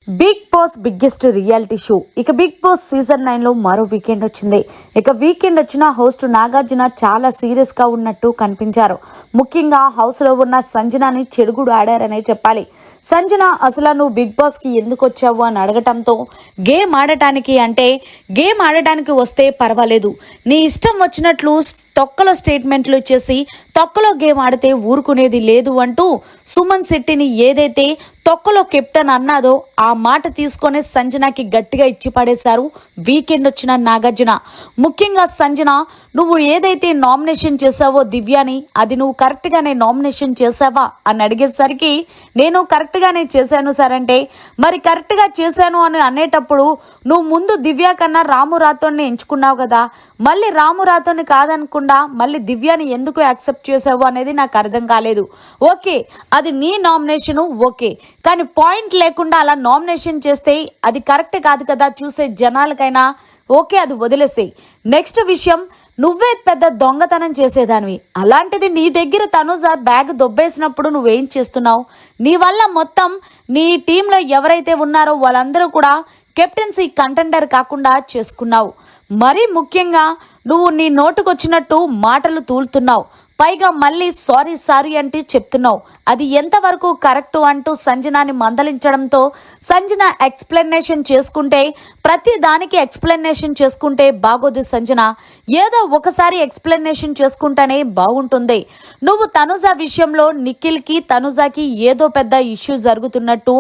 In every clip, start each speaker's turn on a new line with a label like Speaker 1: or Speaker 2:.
Speaker 1: Big Boss biggest reality show ఇక Bigg Boss season 9 లో మరో వీకెండ్ వచ్చింది. ఇక వీకెండ్ వచ్చిన హోస్ట్ నాగార్జున చాలా సీరియస్ గా ఉన్నట్టు కనిపించారు. ముఖ్యంగా హౌస్ లో ఉన్న సంజనాని చెడుగుడు ఆడారనే చెప్పాలి. సంజన అసలు నువ్వు బిగ్ బాస్ కి ఎందుకు వచ్చావు అని అడగటంతో గేమ్ ఆడటానికి వస్తే పర్వాలేదు, నీ ఇష్టం వచ్చినట్లు తొక్కలో స్టేట్మెంట్లు ఇచ్చేసి తొక్కలో గేమ్ ఆడితే ఊరుకునేది లేదు అంటూ సుమన్ శెట్టిని ఏదైతే తొక్కలో కెప్టెన్ అన్నాదో ఆ మాట తీసుకొని సంజనకి గట్టిగా ఇచ్చి పడేశారు వీకెండ్ వచ్చిన నాగార్జున. ముఖ్యంగా సంజన, నువ్వు ఏదైతే నామినేషన్ చేసావో దివ్యాని, అది నువ్వు కరెక్ట్ గానే నామినేషన్ చేసావా అని అడిగేసరికి నేను కరెక్ట్ గానే చేశాను సార్ అంటే, మరి కరెక్ట్ గా చేశాను అని అనేటప్పుడు నువ్వు ముందు దివ్య కన్నా రాము రాథోడ్ని ఎంచుకున్నావు కదా, మళ్ళీ రాము రాథోడ్ని కాదనుకుండా మళ్ళీ దివ్యాని ఎందుకు యాక్సెప్ట్ చేసావు అనేది నాకు అర్థం కాలేదు. ఓకే, అది నీ నామినేషను, ఓకే, కానీ పాయింట్ లేకుండా అలా నామినేషన్ చేస్తే అది కరెక్ట్ కాదు కదా చూసే జనాలకైనా. ఓకే, అది వదిలేసేయి. నెక్స్ట్ విషయం, నువ్వే పెద్ద దొంగతనం చేసేదానివి, అలాంటిది నీ దగ్గర తనుజ బ్యాగ్ దొబ్బేసినప్పుడు నువ్వేం చేస్తున్నావు? నీ వల్ల మొత్తం నీ టీంలో ఎవరైతే ఉన్నారో వాళ్ళందరూ కూడా కెప్టెన్సీ కంటెండర్ కాకుండా చేసుకున్నావు. మరీ ముఖ్యంగా నువ్వు నీ నోటుకొచ్చినట్టు మాటలు తూలుతున్నావు, పైగా మళ్ళీ సారీ అంటే చెప్తున్నావు. అది ఎంతవరకు కరెక్టు అంటూ సంజనాని మందలించడంతో సంజన ఎక్స్ప్లెనేషన్ చేసుకుంటే, ప్రతి దానికి ఎక్స్ప్లెనేషన్ చేసుకుంటే బాగోదు సంజన, ఏదో ఒకసారి ఎక్స్ప్లెనేషన్ చేసుకుంటేనే బాగుంటుంది. నువ్వు తనుజ విషయంలో నిఖిల్కి తనుజకి ఏదో పెద్ద ఇష్యూ జరుగుతున్నట్టు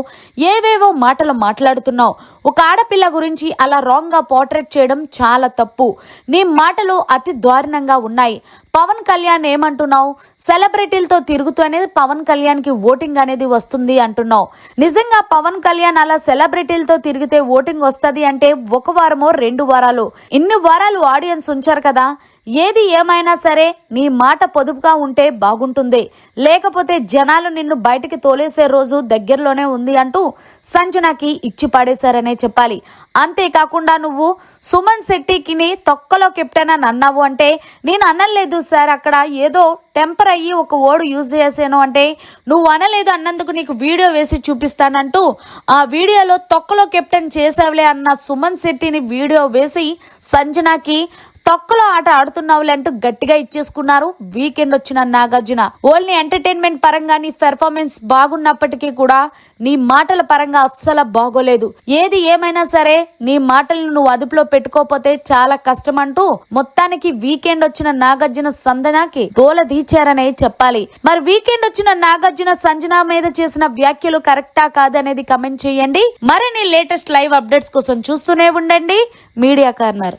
Speaker 1: ఏవేవో మాటలు మాట్లాడుతున్నావు. ఒక ఆడపిల్ల గురించి అలా రాంగ్గా పోర్ట్రేట్ చేయడం చాలా తప్పు. నీ మాటలు అతి దారుణంగా ఉన్నాయి. పవన్ కళ్యాణ్ ఏమంటున్నావు? సెలబ్రిటీలతో తిరుగుతూ అనేది పవన్ కళ్యాణ్కి ఓటింగ్ అనేది వస్తుంది అంటున్నావు. నిజంగా పవన్ కళ్యాణ్ అలా సెలబ్రిటీలతో తిరిగితే ఓటింగ్ వస్తుంది అంటే 1 వారమో 2 వారాలు, ఇన్ని వారాలు ఆడియన్స్ ఉంచారు కదా. ఏది ఏమైనా సరే నీ మాట పొదుపుగా ఉంటే బాగుంటుంది, లేకపోతే జనాలు నిన్ను బయటికి తోలేసే రోజు దగ్గరలోనే ఉంది అంటూ సంజనకి ఇచ్చి పడేశారనే చెప్పాలి. అంతేకాకుండా నువ్వు సుమన్ శెట్టికి తొక్కలో కెప్టెన్ అని అన్నావు అంటే, నేను అనలేదు సార్, అక్కడ ఏదో టెంపర్ అయ్యి ఒక ఓడు యూజ్ చేసాను అంటే, నువ్వు అనలేదు అన్నందుకు నీకు వీడియో వేసి చూపిస్తానంటూ ఆ వీడియోలో తొక్కలో కెప్టెన్ చేసావులే అన్న సుమన్ శెట్టిని వీడియో వేసి సంజనకి తొక్కలో ఆట ఆడుతున్నావులే అంటూ గట్టిగా ఇచ్చేసుకున్నారు వీకెండ్ వచ్చిన నాగార్జున. ఓన్లీ ఎంటర్టైన్మెంట్ పరంగా నీ పెర్ఫార్మెన్స్ బాగున్నప్పటికీ కూడా నీ మాటల పరంగా అస్సలు బాగోలేదు. ఏది ఏమైనా సరే నీ మాటలను నువ్వు అదుపులో పెట్టుకోకపోతే చాలా కష్టం అంటూ మొత్తానికి వీకెండ్ వచ్చిన నాగార్జున సంజనకి తోల తీర్చారనే చెప్పాలి. మరి వీకెండ్ వచ్చిన నాగార్జున సంజన మీద చేసిన వ్యాఖ్యలు కరెక్టా కాదనేది కమెంట్ చేయండి. మరిన్ని లేటెస్ట్ లైవ్ అప్డేట్స్ కోసం చూస్తూనే ఉండండి మీడియా కార్నర్.